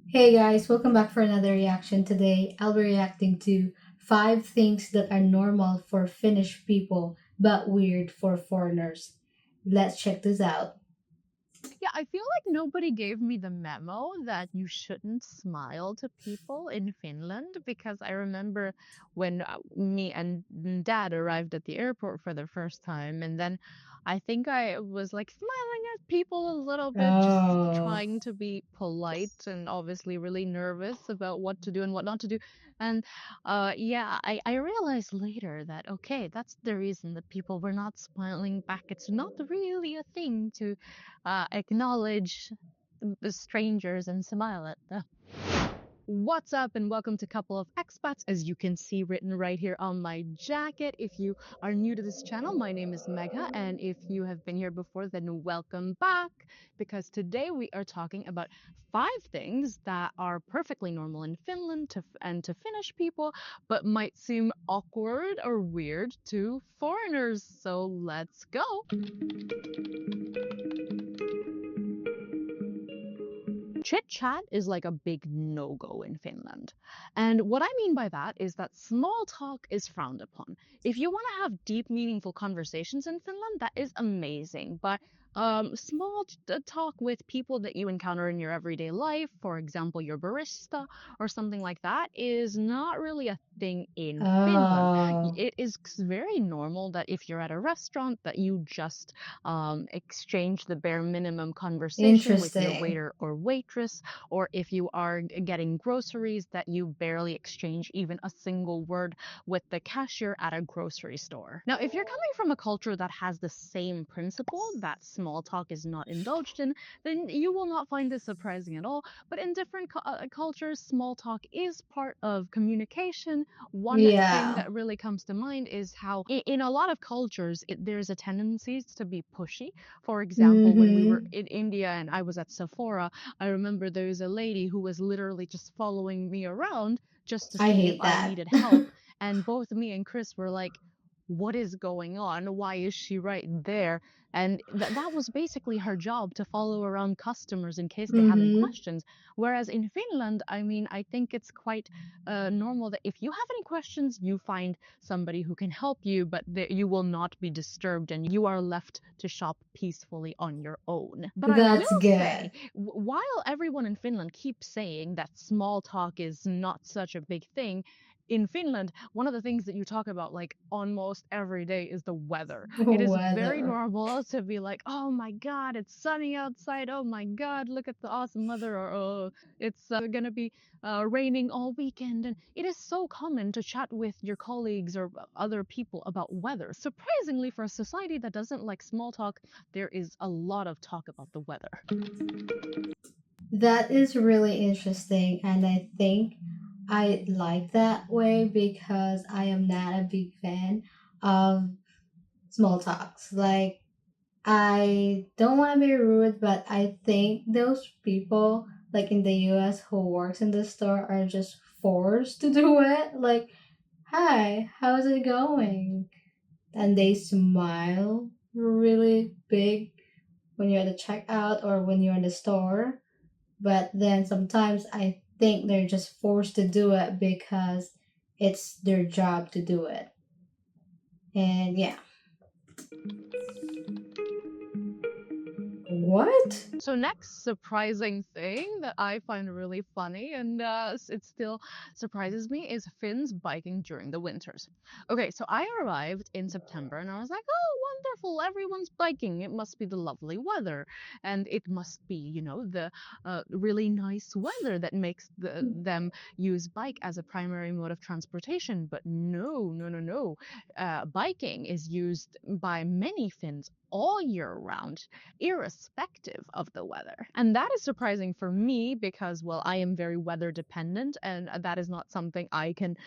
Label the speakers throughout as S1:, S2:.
S1: Hey guys, welcome back for another reaction. Today, I'll be reacting to 5 things that are normal for Finnish people but weird for foreigners. Let's check this out.
S2: Yeah, I feel like nobody gave me the memo that you shouldn't smile to people in Finland because I remember when me and dad arrived at the airport for the first time, and then I think I was like smiling at people a little bit, just
S1: Oh,
S2: trying to be polite and obviously really nervous about what to do and what not to do. And yeah, I realized later that okay, that's the reason that people were not smiling back. It's not really a thing to acknowledge the strangers and smile at them. What's up, and welcome to Couple of Expats, as you can see written right here on my jacket. If you are new to this channel, my name is Megha, and if you have been here before, then welcome back, because today we are talking about 5 things that are perfectly normal in Finland and to Finnish people, but might seem awkward or weird to foreigners. So let's go. Chit chat is like a big no go in Finland. And what I mean by that is that small talk is frowned upon. If you want to have deep, meaningful conversations in Finland, that is amazing. But talk with people that you encounter in your everyday life, for example, your barista or something like that, is not really a thing in Finland.
S1: oh,
S2: It is very normal that if you're at a restaurant, that you just exchange the bare minimum conversation with your
S1: interesting.
S2: waiter or waitress, or if you are getting groceries, that you barely exchange even a single word with the cashier at a grocery store. Now, if you're coming from a culture that has the same principle, that small talk is not indulged in, then you will not find this surprising at all. But in different cultures, small talk is part of communication. One thing
S1: Yeah.
S2: that really comes to mind is how in a lot of cultures there's a tendency to be pushy. For example, when we were
S1: Mm-hmm.
S2: in India and I was at Sephora, I remember there was a lady who was literally just following me around just to
S1: I
S2: see if
S1: hate
S2: I
S1: that.
S2: needed help, and both me and Chris were like, what is going on? Why is she right there? And that was basically her job, to follow around customers in case they have any
S1: Mm-hmm.
S2: questions. Whereas in Finland, I mean, I think it's quite normal that if you have any questions, you find somebody who can help you, but you will not be disturbed and you are left to shop peacefully on your own. But I
S1: That's
S2: will say,
S1: good.
S2: while everyone in Finland keeps saying that small talk is not such a big thing, in Finland, one of the things that you talk about like almost every day is the weather. It is very
S1: Weather.
S2: normal to be like, oh my God, it's sunny outside. Oh my God, look at the awesome weather. Or, oh, it's gonna be raining all weekend. And it is so common to chat with your colleagues or other people about weather. Surprisingly, for a society that doesn't like small talk, there is a lot of talk about the weather.
S1: That is really interesting, and I think I like that way because I am not a big fan of small talks. Like, I don't want to be rude, but I think those people, like in the US, who works in the store are just forced to do it. Like, hi, how's it going? And they smile really big when you're at the checkout or when you're in the store, but then sometimes I think they're just forced to do it because it's their job to do it. And yeah. What?
S2: So next surprising thing that I find really funny, and it still surprises me, is Finns biking during the winters. Okay, so I arrived in September and I was like, oh, wonderful, everyone's biking. It must be the lovely weather, and it must be, the really nice weather that makes them use bike as a primary mode of transportation. But no, no, no, no. Biking is used by many Finns all year round, irrespective of the weather. And that is surprising for me because, well, I am very weather dependent, and that is not something I can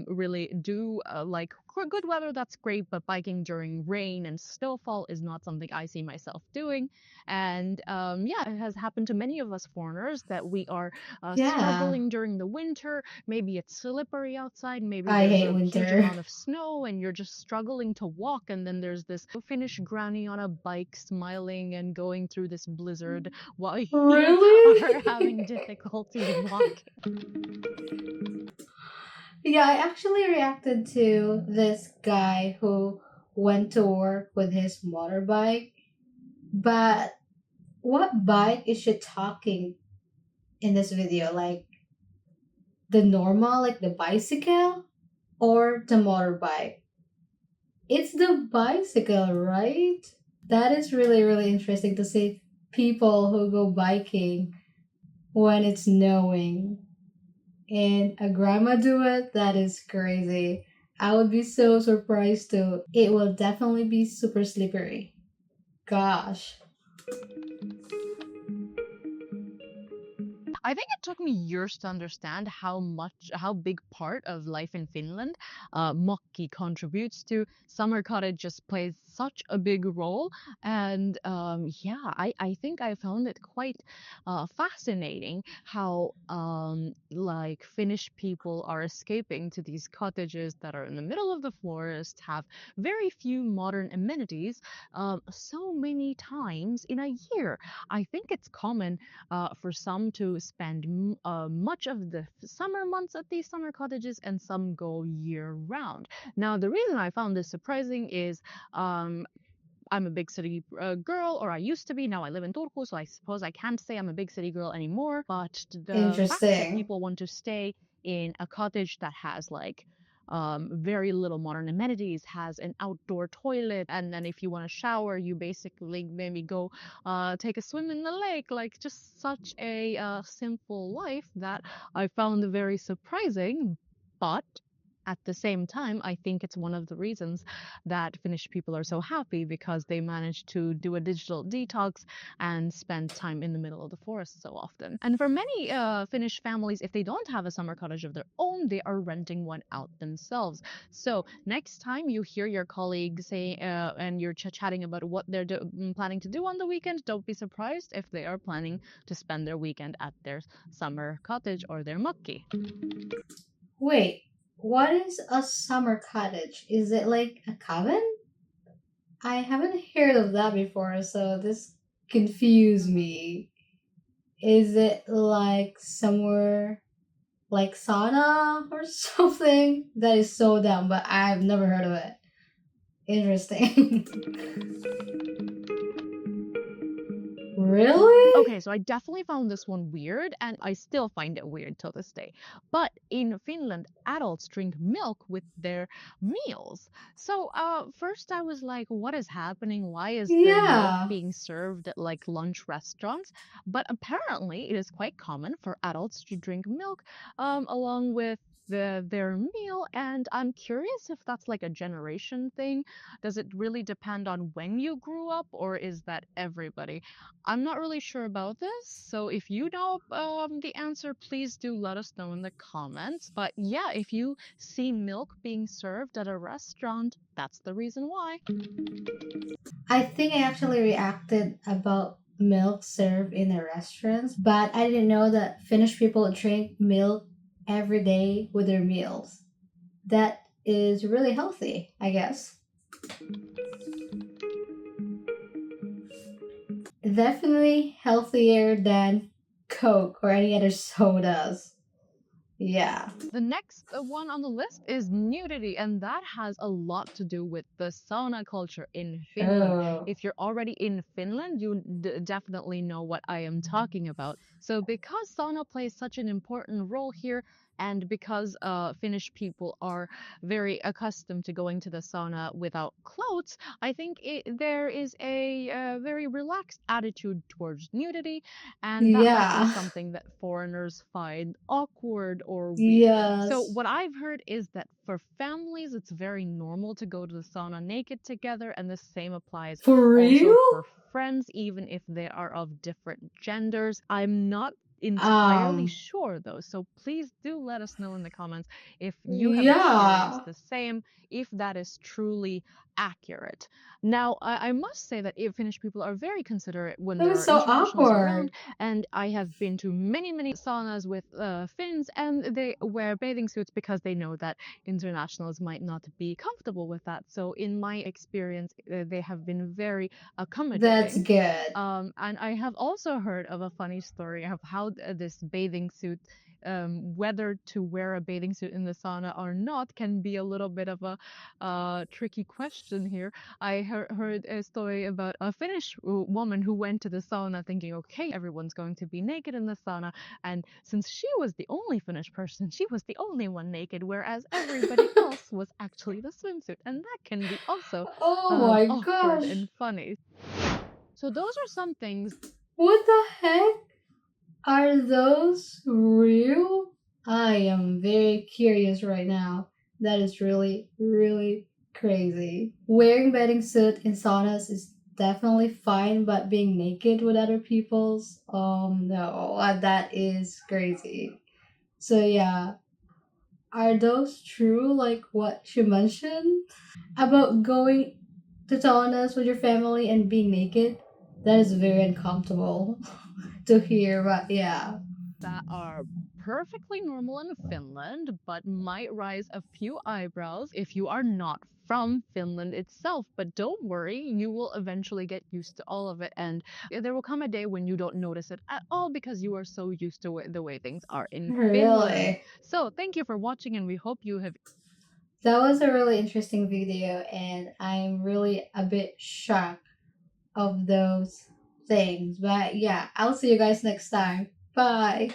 S2: really do. Like, good weather, that's great, but biking during rain and snowfall is not something I see myself doing. And yeah, it has happened to many of us foreigners that we are
S1: Yeah,
S2: struggling during the winter. Maybe it's slippery outside, maybe
S1: I
S2: there's
S1: hate
S2: a huge
S1: winter.
S2: amount of snow, and you're just struggling to walk. And then there's this Finnish granny on a bike smiling and going going through this blizzard while you are
S1: Really?
S2: having difficulty walking.
S1: Yeah, I actually reacted to this guy who went to work with his motorbike, but what bike is she talking in this video? Like the normal, like the bicycle or the motorbike? It's the bicycle, right? That is really, really interesting to see people who go biking when it's snowing and a grandma do it. That is crazy. I would be so surprised too. It will definitely be super slippery. Gosh.
S2: I think it took me years to understand how big part of life in Finland Mokki contributes to. Summer cottage just plays such a big role. And yeah, I think I found it quite fascinating how like Finnish people are escaping to these cottages that are in the middle of the forest, have very few modern amenities, so many times in a year. I think it's common for some to spend much of the summer months at these summer cottages, and some go year round. Now, the reason I found this surprising is um, I'm a big city girl, or I used to be. Now I live in Turku, so I suppose I can't say I'm a big city girl anymore. But the fact that
S1: Interesting.
S2: people want to stay in a cottage that has like very little modern amenities, has an outdoor toilet, and then if you want to shower, you basically maybe go take a swim in the lake. Like just such a simple life that I found very surprising. But at the same time, I think it's one of the reasons that Finnish people are so happy because they manage to do a digital detox and spend time in the middle of the forest so often. And for many Finnish families, if they don't have a summer cottage of their own, they are renting one out themselves. So next time you hear your colleagues say and you're chatting about what they're planning to do on the weekend, don't be surprised if they are planning to spend their weekend at their summer cottage or their mukki.
S1: Wait, what is a summer cottage? Is it like a cabin? I haven't heard of that before, so this confused me. Is it like somewhere like sauna or something? That is so dumb, but I've never heard of it. Interesting. Really?
S2: Okay, so I definitely found this one weird, and I still find it weird till this day. But in Finland, adults drink milk with their meals. So, first I was like, what is happening? Why is there milk
S1: Yeah.
S2: being served at like lunch restaurants? But apparently, it is quite common for adults to drink milk along with their meal, and I'm curious if that's like a generation thing. Does it really depend on when you grew up, or is that everybody? I'm not really sure about this, so if you know the answer, please do let us know in the comments. But yeah, if you see milk being served at a restaurant, that's the reason why.
S1: I think I actually reacted about milk served in the restaurants, but I didn't know that Finnish people drink milk every day with their meals. That is really healthy, I guess. Definitely healthier than Coke or any other sodas. Yeah.
S2: The next one on the list is nudity, and that has a lot to do with the sauna culture in Finland.
S1: Oh.
S2: If you're already in Finland, you definitely know what I am talking about. So, because sauna plays such an important role here, and because Finnish people are very accustomed to going to the sauna without clothes, I think there is a very relaxed attitude towards nudity, and that might be
S1: Yeah.
S2: something that foreigners find awkward or weird. So,
S1: Yes.
S2: what I've heard is that for families, it's very normal to go to the sauna naked together, and the same applies
S1: For
S2: also
S1: real?
S2: for friends, even if they are of different genders. I'm not entirely
S1: Um,
S2: sure though. So please do let us know in the comments if you have experienced
S1: yeah.
S2: the same, if that is truly accurate. Now, I must say that Finnish people are very considerate when
S1: That
S2: there
S1: was
S2: are
S1: so
S2: internationals around,
S1: awkward.
S2: and I have been to many saunas with Finns, and they wear bathing suits because they know that internationals might not be comfortable with that. So, in my experience, they have been very
S1: That's
S2: accommodating.
S1: good.
S2: And I have also heard of a funny story of how this bathing suit, whether to wear a bathing suit in the sauna or not, can be a little bit of a tricky question here. I heard a story about a Finnish woman who went to the sauna thinking, okay, everyone's going to be naked in the sauna. And since she was the only Finnish person, she was the only one naked, whereas everybody else was actually the swimsuit. And that can be also
S1: Oh my
S2: awkward
S1: gosh.
S2: and funny. So those are some things.
S1: What the heck? Are those real? I am very curious right now. That is really, really crazy. Wearing bathing suit in saunas is definitely fine, but being naked with other people's, no, that is crazy. So yeah, are those true? Like what she mentioned about going to saunas with your family and being naked? That is very uncomfortable to hear, but yeah.
S2: That are perfectly normal in Finland, but might raise a few eyebrows if you are not from Finland itself. But don't worry, you will eventually get used to all of it, and there will come a day when you don't notice it at all because you are so used to the way things are in Finland.
S1: Really?
S2: So, thank you for watching, and we hope you have
S1: That was a really interesting video, and I'm really a bit shocked of those things. But yeah, I'll see you guys next time. Bye.